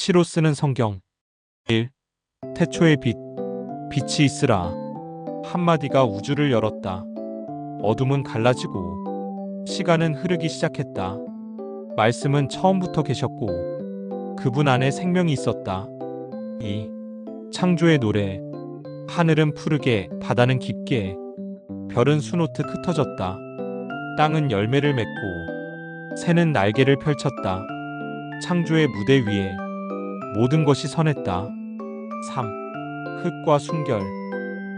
시로 쓰는 성경. 1. 태초의 빛. 빛이 있으라. 한마디가 우주를 열었다. 어둠은 갈라지고 시간은 흐르기 시작했다. 말씀은 처음부터 계셨고 그분 안에 생명이 있었다. 2. 창조의 노래. 하늘은 푸르게 바다는 깊게 별은 수놓듯 흩어졌다. 땅은 열매를 맺고 새는 날개를 펼쳤다. 창조의 무대 위에 모든 것이 선했다. 3. 흙과 순결.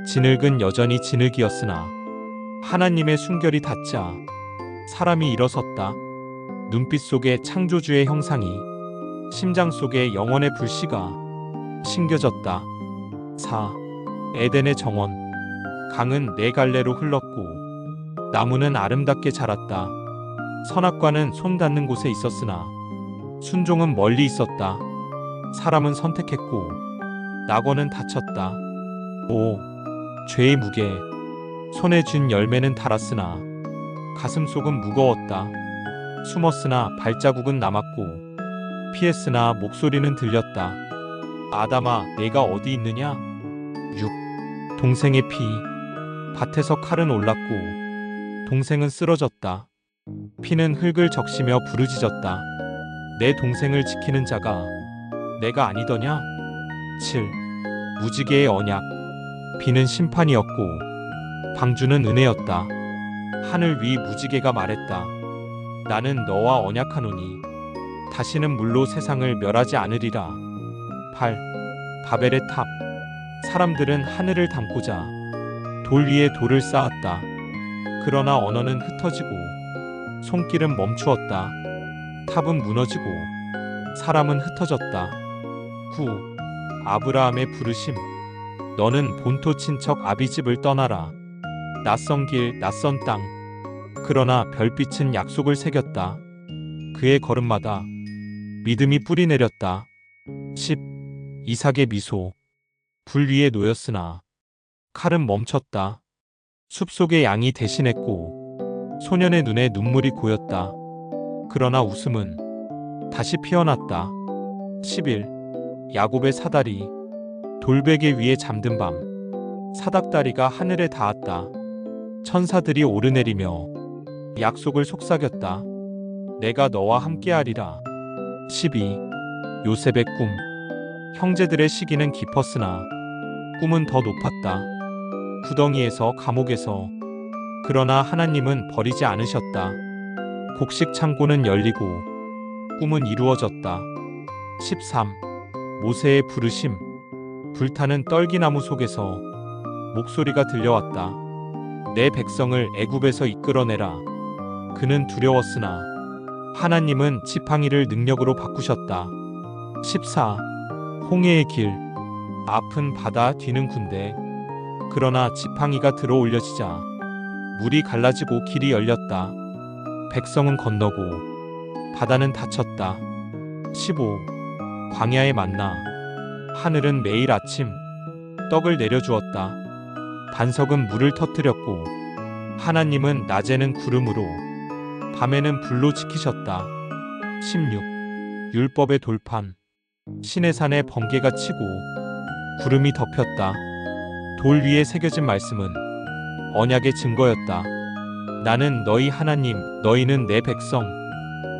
진흙은 여전히 진흙이었으나 하나님의 순결이 닿자 사람이 일어섰다. 눈빛 속에 창조주의 형상이, 심장 속에 영원의 불씨가 심겨졌다. 4. 에덴의 정원. 강은 네 갈래로 흘렀고 나무는 아름답게 자랐다. 선악과는 손 닿는 곳에 있었으나 순종은 멀리 있었다. 사람은 선택했고 낙원은 닫혔다. 5. 죄의 무게. 손에 쥔 열매는 달았으나 가슴속은 무거웠다. 숨었으나 발자국은 남았고 피했으나 목소리는 들렸다. 아담아, 내가 어디 있느냐? 6. 동생의 피. 밭에서 칼은 올랐고 동생은 쓰러졌다. 피는 흙을 적시며 부르짖었다. 내 동생을 지키는 자가 내가 아니더냐? 7. 무지개의 언약. 비는 심판이었고 방주는 은혜였다. 하늘 위 무지개가 말했다. 나는 너와 언약하노니 다시는 물로 세상을 멸하지 않으리라. 8. 바벨의 탑. 사람들은 하늘을 담고자 돌 위에 돌을 쌓았다. 그러나 언어는 흩어지고 손길은 멈추었다. 탑은 무너지고 사람은 흩어졌다. 9. 아브라함의 부르심. 너는 본토 친척 아비집을 떠나라. 낯선 길, 낯선 땅. 그러나 별빛은 약속을 새겼다. 그의 걸음마다 믿음이 뿌리 내렸다. 10. 이삭의 미소. 불 위에 놓였으나 칼은 멈췄다. 숲속의 양이 대신했고 소년의 눈에 눈물이 고였다. 그러나 웃음은 다시 피어났다. 11. 야곱의 사다리. 돌베개 위에 잠든 밤 사닥다리가 하늘에 닿았다. 천사들이 오르내리며 약속을 속삭였다. 내가 너와 함께하리라. 12. 요셉의 꿈. 형제들의 시기는 깊었으나 꿈은 더 높았다. 구덩이에서, 감옥에서. 그러나 하나님은 버리지 않으셨다. 곡식 창고는 열리고 꿈은 이루어졌다. 13. 모세의 부르심. 불타는 떨기나무 속에서 목소리가 들려왔다. 내 백성을 애굽에서 이끌어내라. 그는 두려웠으나 하나님은 지팡이를 능력으로 바꾸셨다. 14. 홍해의 길. 앞은 바다, 뒤는 군대. 그러나 지팡이가 들어 올려지자 물이 갈라지고 길이 열렸다. 백성은 건너고 바다는 닫혔다. 15. 광야의 만나. 하늘은 매일 아침 떡을 내려주었다. 반석은 물을 터뜨렸고 하나님은 낮에는 구름으로 밤에는 불로 지키셨다. 16. 율법의 돌판. 시내산에 번개가 치고 구름이 덮였다. 돌 위에 새겨진 말씀은 언약의 증거였다. 나는 너희 하나님, 너희는 내 백성.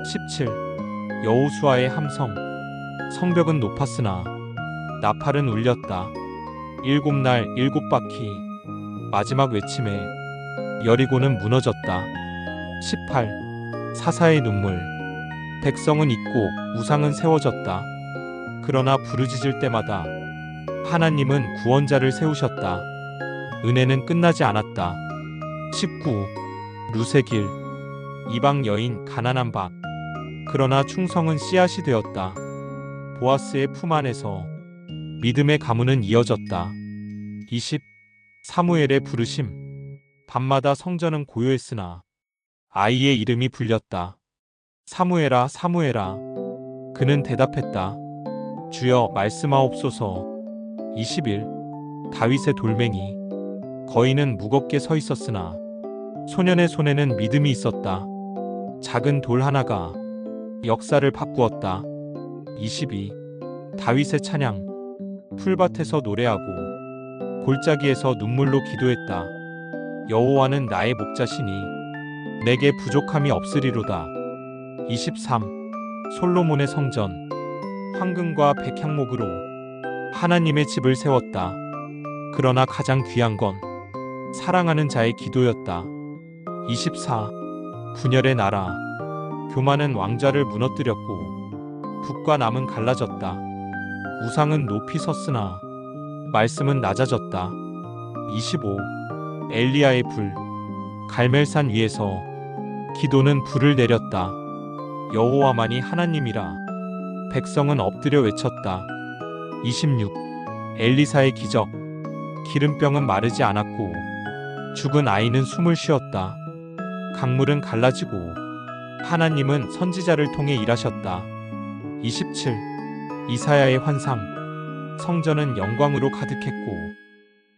17. 여호수아의 함성. 성벽은 높았으나 나팔은 울렸다. 7날 7바퀴. 마지막 외침에 여리고는 무너졌다. 18. 사사의 눈물. 백성은 잊고 우상은 세워졌다. 그러나 부르짖을 때마다 하나님은 구원자를 세우셨다. 은혜는 끝나지 않았다. 19. 룻의 길. 이방 여인, 가난한 밭. 그러나 충성은 씨앗이 되었다. 보아스의 품 안에서 믿음의 가문은 이어졌다. 20. 사무엘의 부르심. 밤마다 성전은 고요했으나 아이의 이름이 불렸다. 사무엘아, 사무엘아. 그는 대답했다. 주여, 말씀하옵소서. 21. 다윗의 돌멩이. 거인은 무겁게 서 있었으나 소년의 손에는 믿음이 있었다. 작은 돌 하나가 역사를 바꾸었다. 22. 다윗의 찬양. 풀밭에서 노래하고 골짜기에서 눈물로 기도했다. 여호와는 나의 목자시니 내게 부족함이 없으리로다. 23. 솔로몬의 성전. 황금과 백향목으로 하나님의 집을 세웠다. 그러나 가장 귀한 건 사랑하는 자의 기도였다. 24. 분열의 나라. 교만은 왕좌를 무너뜨렸고 북과 남은 갈라졌다. 우상은 높이 섰으나 말씀은 낮아졌다. 25. 엘리야의 불. 갈멜산 위에서 기도는 불을 내렸다. 여호와만이 하나님이라 백성은 엎드려 외쳤다. 26. 엘리사의 기적. 기름병은 마르지 않았고 죽은 아이는 숨을 쉬었다. 강물은 갈라지고 하나님은 선지자를 통해 일하셨다. 27. 이사야의 환상. 성전은 영광으로 가득했고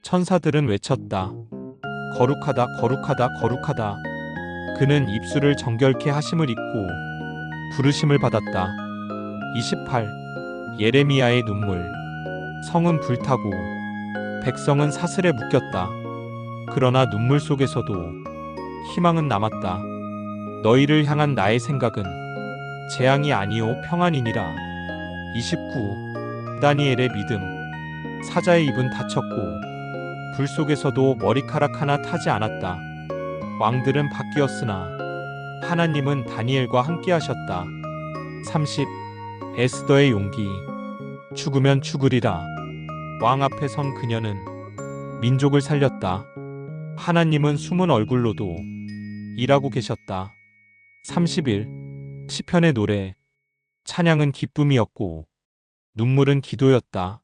천사들은 외쳤다. 거룩하다, 거룩하다, 거룩하다. 그는 입술을 정결케 하심을 입고 부르심을 받았다. 28. 예레미야의 눈물. 성은 불타고 백성은 사슬에 묶였다. 그러나 눈물 속에서도 희망은 남았다. 너희를 향한 나의 생각은 재앙이 아니요 평안이니라. 29. 다니엘의 믿음. 사자의 입은 닫혔고 불 속에서도 머리카락 하나 타지 않았다. 왕들은 바뀌었으나 하나님은 다니엘과 함께하셨다. 30. 에스더의 용기. 죽으면 죽으리라. 왕 앞에 선 그녀는 민족을 살렸다. 하나님은 숨은 얼굴로도 일하고 계셨다. 31. 시편의 노래. 찬양은 기쁨이었고 눈물은 기도였다.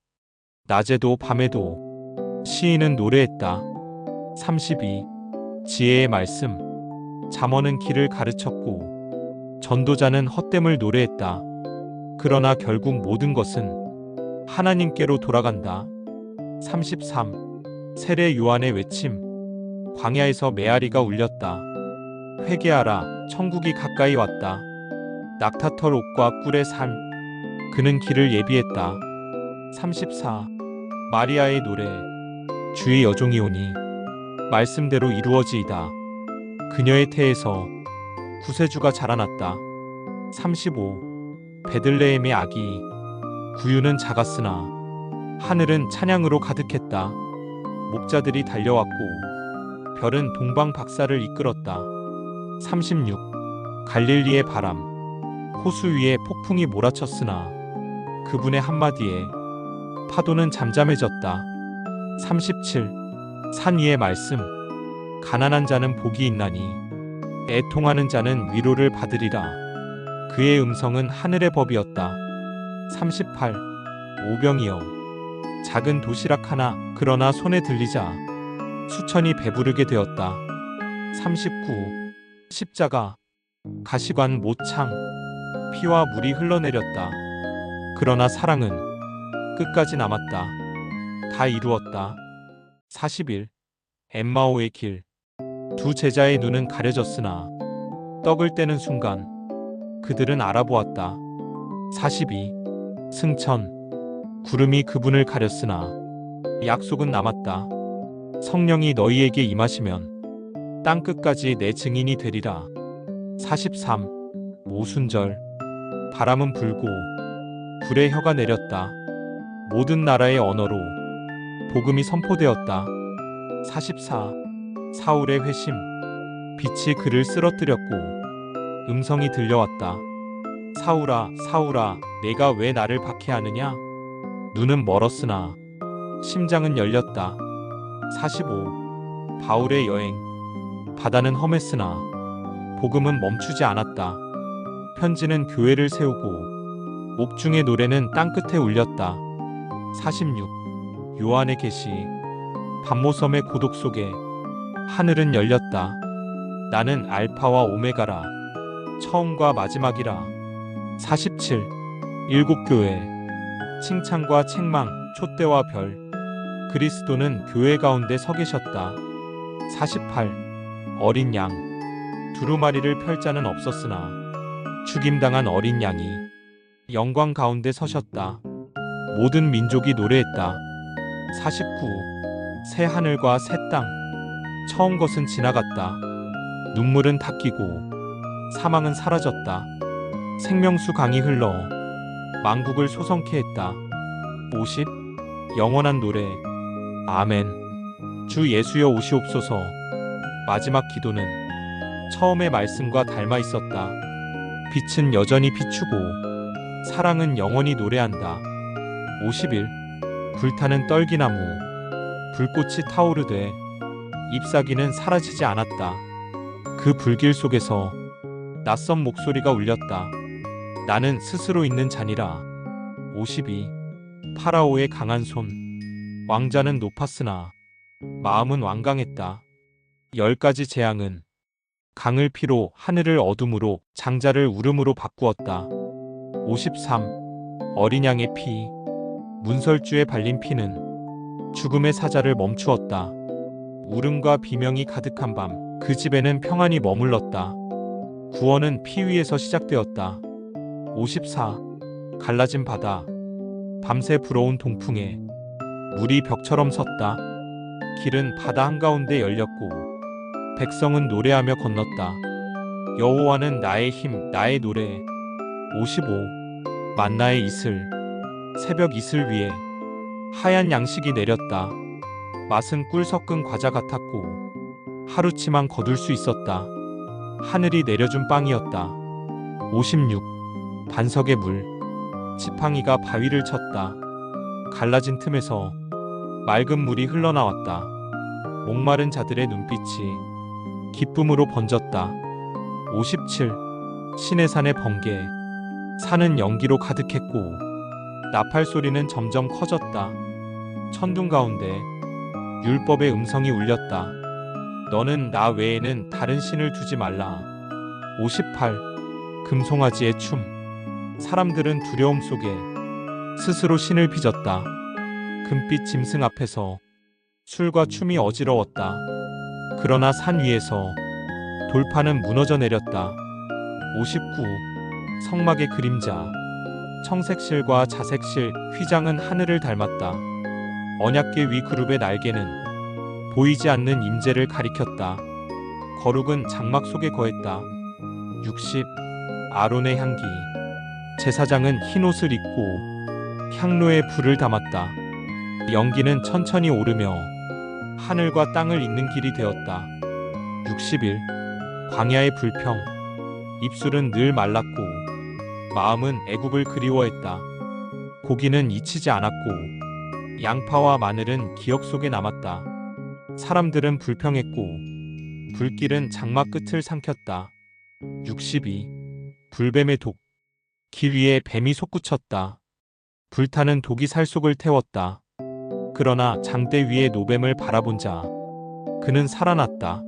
낮에도 밤에도 시인은 노래했다. 32. 지혜의 말씀. 잠언은 길을 가르쳤고 전도자는 헛됨을 노래했다. 그러나 결국 모든 것은 하나님께로 돌아간다. 33. 세례 요한의 외침. 광야에서 메아리가 울렸다. 회개하라, 천국이 가까이 왔다. 낙타털 옷과 꿀의 삶. 그는 길을 예비했다. 34. 마리아의 노래. 주의 여종이 오니 말씀대로 이루어지이다. 그녀의 태에서 구세주가 자라났다. 35. 베들레헴의 아기. 구유는 작았으나 하늘은 찬양으로 가득했다. 목자들이 달려왔고 별은 동방 박사를 이끌었다. 36. 갈릴리의 바람. 호수 위에 폭풍이 몰아쳤으나 그분의 한마디에 파도는 잠잠해졌다. 37. 산 위의 말씀. 가난한 자는 복이 있나니 애통하는 자는 위로를 받으리라. 그의 음성은 하늘의 법이었다. 38. 오병이어. 작은 도시락 하나 그러나 손에 들리자 수천이 배부르게 되었다. 39. 십자가. 가시관 모창. 피와 물이 흘러내렸다. 그러나 사랑은 끝까지 남았다. 다 이루었다. 41. 엠마오의 길. 두 제자의 눈은 가려졌으나 떡을 떼는 순간 그들은 알아보았다. 42. 승천. 구름이 그분을 가렸으나 약속은 남았다. 성령이 너희에게 임하시면 땅 끝까지 내 증인이 되리라. 43. 모순절. 바람은 불고 불의 혀가 내렸다. 모든 나라의 언어로 복음이 선포되었다. 44. 사울의 회심. 빛이 그를 쓰러뜨렸고 음성이 들려왔다. 사울아, 사울아, 내가 왜 나를 박해하느냐? 눈은 멀었으나 심장은 열렸다. 45. 바울의 여행. 바다는 험했으나 복음은 멈추지 않았다. 편지는 교회를 세우고 옥중의 노래는 땅끝에 울렸다. 46. 요한의 계시. 밤모섬의 고독 속에 하늘은 열렸다. 나는 알파와 오메가라. 처음과 마지막이라. 47. 일곱 교회. 칭찬과 책망, 촛대와 별. 그리스도는 교회 가운데 서 계셨다. 48. 어린 양. 두루마리를 펼 자는 없었으나 죽임당한 어린 양이 영광 가운데 서셨다. 모든 민족이 노래했다. 49. 새 하늘과 새 땅. 처음 것은 지나갔다. 눈물은 닦이고 사망은 사라졌다. 생명수 강이 흘러 만국을 소성케 했다. 50. 영원한 노래. 아멘. 주 예수여 오시옵소서. 마지막 기도는 처음의 말씀과 닮아 있었다. 빛은 여전히 비추고 사랑은 영원히 노래한다. 51. 불타는 떨기나무. 불꽃이 타오르되 잎사귀는 사라지지 않았다. 그 불길 속에서 낯선 목소리가 울렸다. 나는 스스로 있는 자니라. 52. 파라오의 강한 손. 왕자는 높았으나 마음은 완강했다. 10가지 재앙은 강을 피로 하늘을 어둠으로 장자를 울음으로 바꾸었다. 53. 어린 양의 피. 문설주에 발린 피는 죽음의 사자를 멈추었다. 울음과 비명이 가득한 밤 그 집에는 평안이 머물렀다. 구원은 피 위에서 시작되었다. 54. 갈라진 바다. 밤새 불어온 동풍에 물이 벽처럼 섰다. 길은 바다 한가운데 열렸고 백성은 노래하며 건넜다. 여호와는 나의 힘, 나의 노래. 55. 만나의 이슬. 새벽 이슬 위에 하얀 양식이 내렸다. 맛은 꿀 섞은 과자 같았고 하루치만 거둘 수 있었다. 하늘이 내려준 빵이었다. 56. 반석의 물. 지팡이가 바위를 쳤다. 갈라진 틈에서 맑은 물이 흘러나왔다. 목마른 자들의 눈빛이 기쁨으로 번졌다. 57. 시내산의 번개. 산은 연기로 가득했고 나팔 소리는 점점 커졌다. 천둥 가운데 율법의 음성이 울렸다. 너는 나 외에는 다른 신을 두지 말라. 58. 금송아지의 춤. 사람들은 두려움 속에 스스로 신을 빚었다. 금빛 짐승 앞에서 술과 춤이 어지러웠다. 그러나 산 위에서 돌파는 무너져 내렸다. 59. 성막의 그림자. 청색실과 자색실, 휘장은 하늘을 닮았다. 언약궤 위 그룹의 날개는 보이지 않는 임재를 가리켰다. 거룩은 장막 속에 거했다. 60. 아론의 향기. 제사장은 흰 옷을 입고 향로에 불을 담았다. 연기는 천천히 오르며 하늘과 땅을 잇는 길이 되었다. 61. 광야의 불평. 입술은 늘 말랐고 마음은 애굽을 그리워했다. 고기는 잊히지 않았고 양파와 마늘은 기억 속에 남았다. 사람들은 불평했고 불길은 장막 끝을 삼켰다. 62. 불뱀의 독. 길 위에 뱀이 솟구쳤다. 불타는 독이 살속을 태웠다. 그러나 장대 위에 노뱀을 바라본 자 그는 살아났다.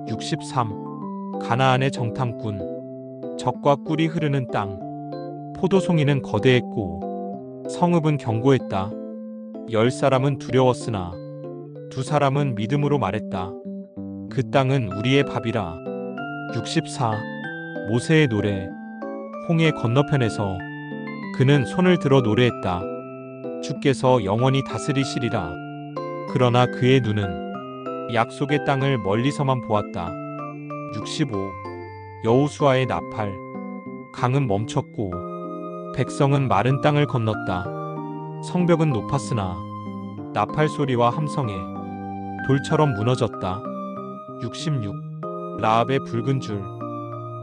63. 가나안의 정탐꾼. 적과 꿀이 흐르는 땅. 포도송이는 거대했고 성읍은 견고했다. 10사람은 두려웠으나 2사람은 믿음으로 말했다. 그 땅은 우리의 밥이라. 64. 모세의 노래. 홍해 건너편에서 그는 손을 들어 노래했다. 주께서 영원히 다스리시리라. 그러나 그의 눈은 약속의 땅을 멀리서만 보았다. 65. 여호수아의 나팔. 강은 멈췄고 백성은 마른 땅을 건넜다. 성벽은 높았으나 나팔 소리와 함성에 돌처럼 무너졌다. 66. 라합의 붉은 줄.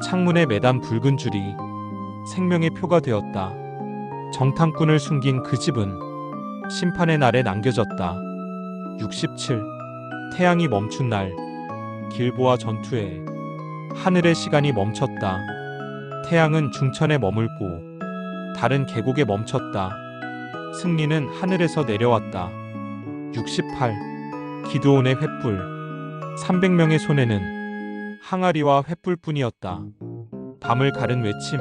창문에 매단 붉은 줄이 생명의 표가 되었다. 정탐꾼을 숨긴 그 집은 심판의 날에 남겨졌다. 67. 태양이 멈춘 날. 길보아 전투에 하늘의 시간이 멈췄다. 태양은 중천에 머물고 달은 계곡에 멈췄다. 승리는 하늘에서 내려왔다. 68. 기드온의 횃불. 300명의 손에는 항아리와 횃불뿐이었다. 밤을 가른 외침.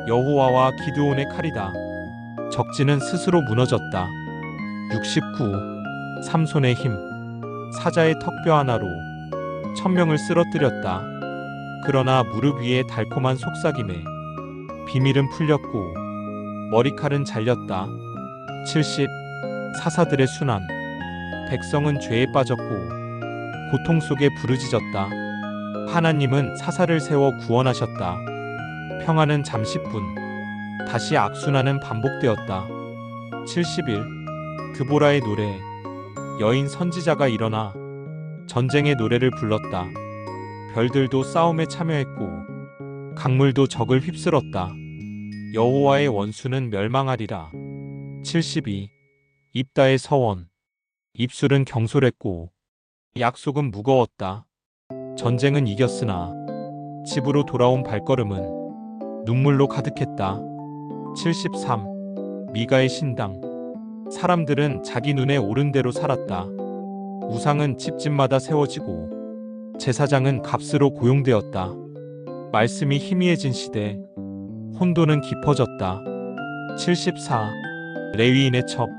여호와와 기드온의 칼이다. 적진은 스스로 무너졌다. 69. 삼손의 힘. 사자의 턱뼈 하나로 1000명을 쓰러뜨렸다. 그러나 무릎 위에 달콤한 속삭임에 비밀은 풀렸고 머리칼은 잘렸다. 70. 사사들의 순환. 백성은 죄에 빠졌고 고통 속에 부르짖었다. 하나님은 사사를 세워 구원하셨다. 평화는 잠시뿐. 다시 악순환은 반복되었다. 71. 드보라의 노래. 여인 선지자가 일어나 전쟁의 노래를 불렀다. 별들도 싸움에 참여했고 강물도 적을 휩쓸었다. 여호와의 원수는 멸망하리라. 72. 입다의 서원. 입술은 경솔했고 약속은 무거웠다. 전쟁은 이겼으나 집으로 돌아온 발걸음은 눈물로 가득했다. 73. 미가의 신당. 사람들은 자기 눈에 옳은 대로 살았다. 우상은 집집마다 세워지고 제사장은 값으로 고용되었다. 말씀이 희미해진 시대. 혼돈은 깊어졌다. 74. 레위인의 첩.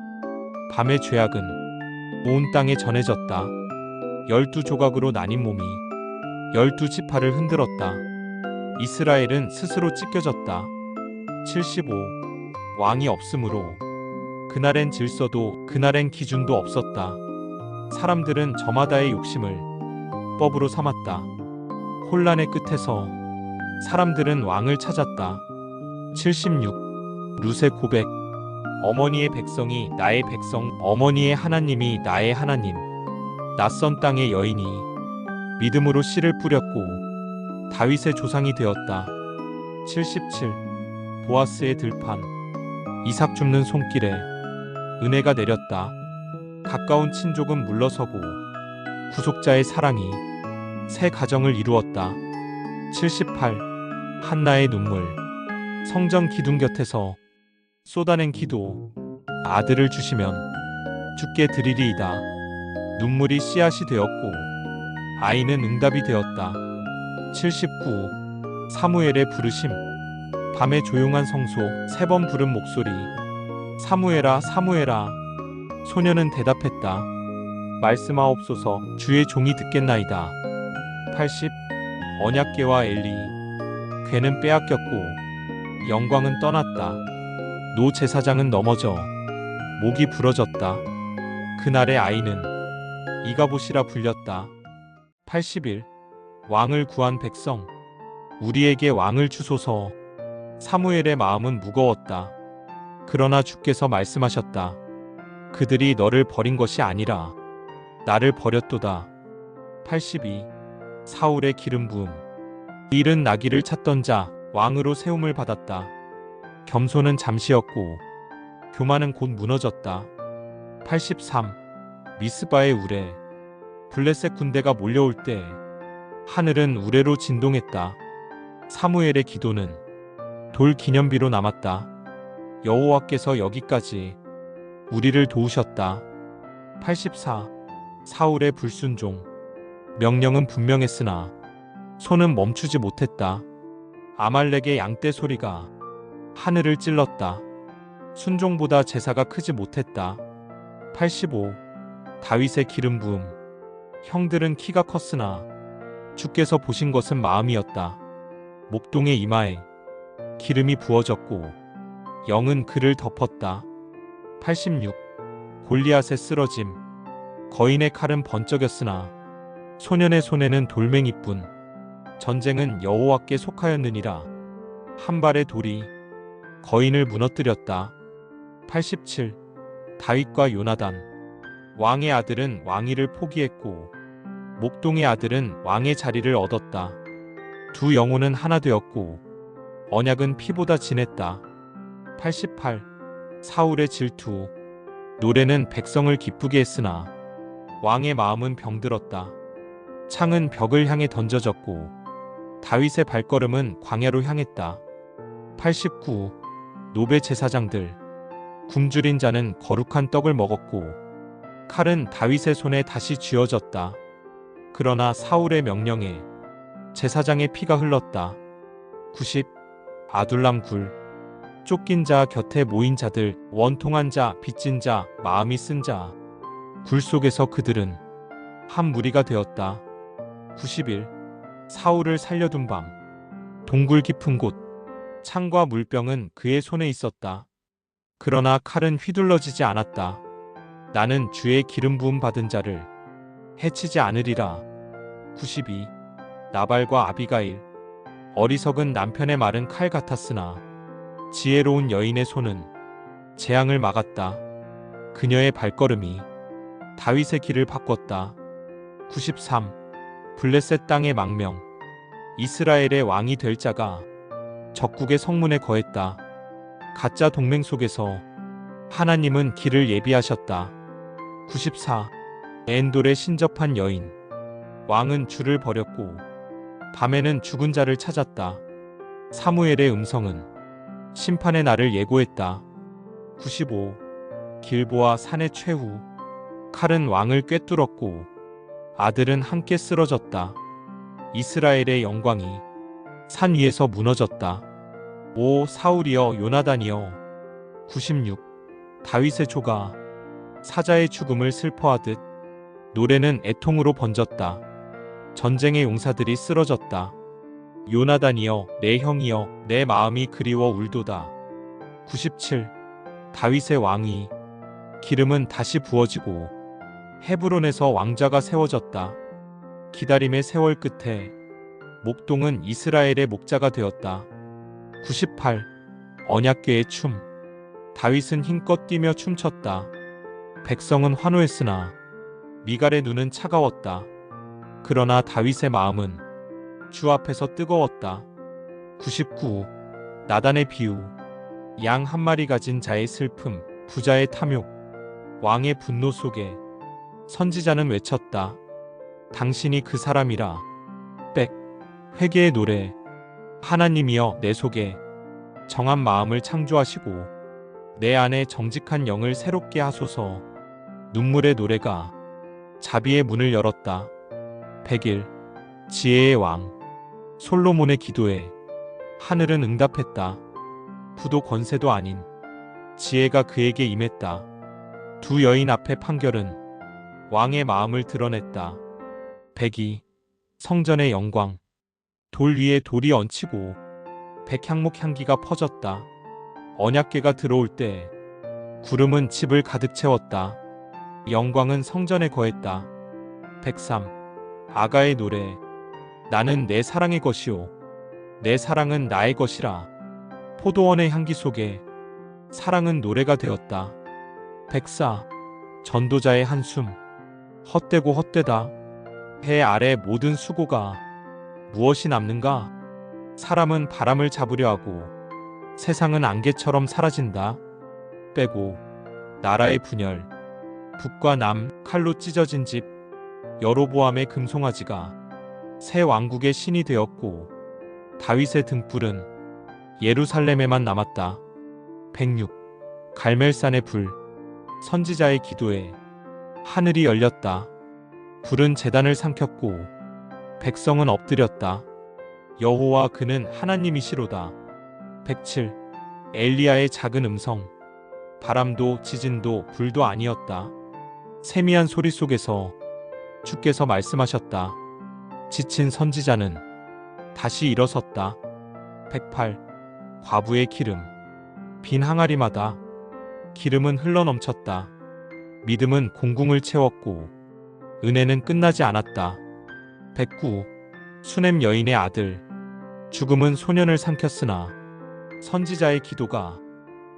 밤의 죄악은 온 땅에 전해졌다. 12조각으로 나뉜 몸이 12지파를 흔들었다. 이스라엘은 스스로 찢겨졌다. 75. 왕이 없으므로 그날엔 질서도 그날엔 기준도 없었다. 사람들은 저마다의 욕심을 법으로 삼았다. 혼란의 끝에서 사람들은 왕을 찾았다. 76. 룻의 고백. 어머니의 백성이 나의 백성, 어머니의 하나님이 나의 하나님. 낯선 땅의 여인이 믿음으로 씨를 뿌렸고 다윗의 조상이 되었다. 77. 보아스의 들판. 이삭 줍는 손길에 은혜가 내렸다. 가까운 친족은 물러서고 구속자의 사랑이 새 가정을 이루었다. 78. 한나의 눈물. 성전 기둥 곁에서 쏟아낸 기도. 아들을 주시면 주께 드리리이다. 눈물이 씨앗이 되었고 아이는 응답이 되었다. 79. 사무엘의 부르심. 밤의 조용한 성소. 3번 부른 목소리. 사무엘아, 사무엘아. 소녀는 대답했다. 말씀하옵소서. 주의 종이 듣겠나이다. 80. 언약궤와 엘리. 궤는 빼앗겼고 영광은 떠났다. 노 제사장은 넘어져 목이 부러졌다. 그날의 아이는 이가봇이라 불렸다. 81. 왕을 구한 백성. 우리에게 왕을 주소서. 사무엘의 마음은 무거웠다. 그러나 주께서 말씀하셨다. 그들이 너를 버린 것이 아니라 나를 버렸도다. 82. 사울의 기름 부음. 잃은 나귀를 찾던 자 왕으로 세움을 받았다. 겸손은 잠시였고 교만은 곧 무너졌다. 83. 미스바의 우레. 블레셋 군대가 몰려올 때 하늘은 우레로 진동했다. 사무엘의 기도는 돌 기념비로 남았다. 여호와께서 여기까지 우리를 도우셨다. 84. 사울의 불순종. 명령은 분명했으나 손은 멈추지 못했다. 아말렉의 양떼 소리가 하늘을 찔렀다. 순종보다 제사가 크지 못했다. 85. 다윗의 기름 부음. 형들은 키가 컸으나 주께서 보신 것은 마음이었다. 목동의 이마에 기름이 부어졌고 영은 그를 덮었다. 86. 골리앗의 쓰러짐. 거인의 칼은 번쩍였으나 소년의 손에는 돌멩이뿐. 전쟁은 여호와께 속하였느니라. 한 발의 돌이 거인을 무너뜨렸다. 87. 다윗과 요나단. 왕의 아들은 왕위를 포기했고 목동의 아들은 왕의 자리를 얻었다. 두 영혼은 하나 되었고 언약은 피보다 진했다. 88. 사울의 질투. 노래는 백성을 기쁘게 했으나 왕의 마음은 병들었다. 창은 벽을 향해 던져졌고 다윗의 발걸음은 광야로 향했다. 89. 노베 제사장들. 굶주린 자는 거룩한 떡을 먹었고 칼은 다윗의 손에 다시 쥐어졌다. 그러나 사울의 명령에 제사장의 피가 흘렀다. 90. 아둘람 굴. 쫓긴 자 곁에 모인 자들, 원통한 자, 빚진 자, 마음이 쓴 자. 굴 속에서 그들은 한 무리가 되었다. 91. 사울을 살려둔 밤. 동굴 깊은 곳. 창과 물병은 그의 손에 있었다. 그러나 칼은 휘둘러지지 않았다. 나는 주의 기름 부음 받은 자를 해치지 않으리라. 92. 나발과 아비가일. 어리석은 남편의 말은 칼 같았으나 지혜로운 여인의 손은 재앙을 막았다. 그녀의 발걸음이 다윗의 길을 바꿨다. 93. 블레셋 땅의 망명. 이스라엘의 왕이 될 자가 적국의 성문에 거했다. 가짜 동맹 속에서 하나님은 길을 예비하셨다. 94. 엔돌에 신접한 여인. 왕은 주를 버렸고 밤에는 죽은 자를 찾았다. 사무엘의 음성은 심판의 날을 예고했다. 95. 길보아 산의 최후. 칼은 왕을 꿰뚫었고 아들은 함께 쓰러졌다. 이스라엘의 영광이 산 위에서 무너졌다. 오 사울이여 요나단이여. 96. 다윗의 조가 사자의 죽음을 슬퍼하듯 노래는 애통으로 번졌다. 전쟁의 용사들이 쓰러졌다. 요나단이여 내 형이여 내 마음이 그리워 울도다. 97. 다윗의 왕위. 기름은 다시 부어지고 헤브론에서 왕자가 세워졌다. 기다림의 세월 끝에 목동은 이스라엘의 목자가 되었다. 98. 언약궤의 춤. 다윗은 힘껏 뛰며 춤췄다. 백성은 환호했으나 미갈의 눈은 차가웠다. 그러나 다윗의 마음은 주 앞에서 뜨거웠다. 99. 나단의 비유. 양 한 마리 가진 자의 슬픔, 부자의 탐욕, 왕의 분노 속에 선지자는 외쳤다. 당신이 그 사람이라. 백. 회개의 노래. 하나님이여 내 속에 정한 마음을 창조하시고 내 안에 정직한 영을 새롭게 하소서. 눈물의 노래가 자비의 문을 열었다. 101. 지혜의 왕. 솔로몬의 기도에 하늘은 응답했다. 부도 권세도 아닌 지혜가 그에게 임했다. 두 여인 앞에 판결은 왕의 마음을 드러냈다. 102. 성전의 영광. 돌 위에 돌이 얹히고 백향목 향기가 퍼졌다. 언약궤가 들어올 때 구름은 집을 가득 채웠다. 영광은 성전에 거했다. 103. 아가의 노래. 나는 내 사랑의 것이요 내 사랑은 나의 것이라. 포도원의 향기 속에 사랑은 노래가 되었다. 104. 전도자의 한숨. 헛되고 헛되다. 해 아래 모든 수고가 무엇이 남는가? 사람은 바람을 잡으려 하고 세상은 안개처럼 사라진다. 빼고 나라의 분열. 북과 남 칼로 찢어진 집. 여로보암의 금송아지가 새 왕국의 신이 되었고 다윗의 등불은 예루살렘에만 남았다. 106. 갈멜산의 불. 선지자의 기도에 하늘이 열렸다. 불은 제단을 삼켰고 백성은 엎드렸다. 여호와 그는 하나님이시로다. 107. 엘리야의 작은 음성. 바람도 지진도 불도 아니었다. 세미한 소리 속에서 주께서 말씀하셨다. 지친 선지자는 다시 일어섰다. 108. 과부의 기름. 빈 항아리마다 기름은 흘러넘쳤다. 믿음은 공궁을 채웠고 은혜는 끝나지 않았다. 109. 수넴 여인의 아들. 죽음은 소년을 삼켰으나 선지자의 기도가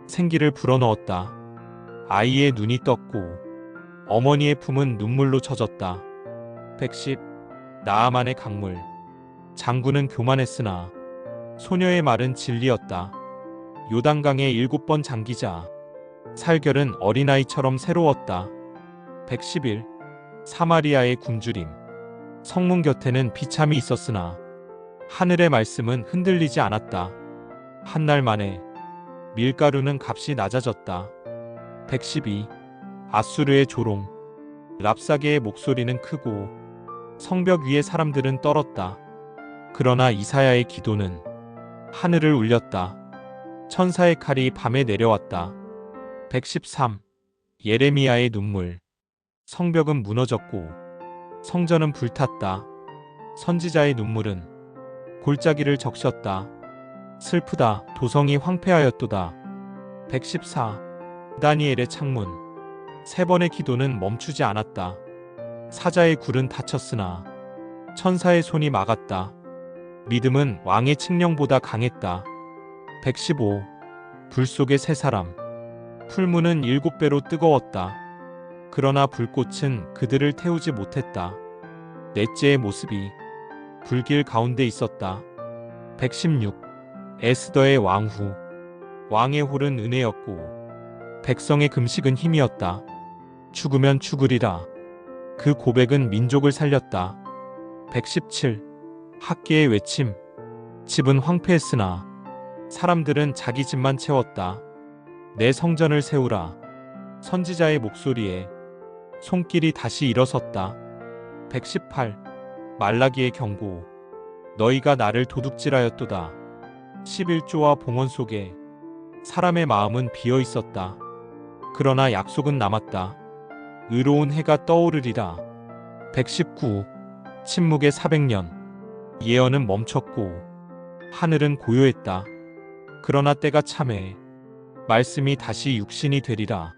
생기를 불어넣었다. 아이의 눈이 떴고 어머니의 품은 눈물로 젖었다. 110. 나아만의 강물. 장군은 교만했으나 소녀의 말은 진리였다. 요단강에 7번 잠기자 살결은 어린아이처럼 새로웠다. 111. 사마리아의 굶주림. 성문 곁에는 비참이 있었으나 하늘의 말씀은 흔들리지 않았다. 한 날 만에 밀가루는 값이 낮아졌다. 112. 아수르의 조롱. 랍사게의 목소리는 크고 성벽 위의 사람들은 떨었다. 그러나 이사야의 기도는 하늘을 울렸다. 천사의 칼이 밤에 내려왔다. 113. 예레미야의 눈물. 성벽은 무너졌고 성전은 불탔다. 선지자의 눈물은 골짜기를 적셨다. 슬프다. 도성이 황폐하였도다. 114. 다니엘의 창문. 세 번의 기도는 멈추지 않았다. 사자의 굴은 닫혔으나 천사의 손이 막았다. 믿음은 왕의 칙령보다 강했다. 115. 불 속의 세 사람. 풀무는 7배로 뜨거웠다. 그러나 불꽃은 그들을 태우지 못했다. 넷째의 모습이 불길 가운데 있었다. 116. 에스더의 왕후. 왕의 홀은 은혜였고 백성의 금식은 힘이었다. 죽으면 죽으리라. 그 고백은 민족을 살렸다. 117. 학계의 외침. 집은 황폐했으나 사람들은 자기 집만 채웠다. 내 성전을 세우라. 선지자의 목소리에 손길이 다시 일어섰다. 118. 말라기의 경고. 너희가 나를 도둑질하였도다. 11조와 봉헌 속에 사람의 마음은 비어 있었다. 그러나 약속은 남았다. 의로운 해가 떠오르리라. 119. 침묵의 400년. 예언은 멈췄고 하늘은 고요했다. 그러나 때가 참해 말씀이 다시 육신이 되리라.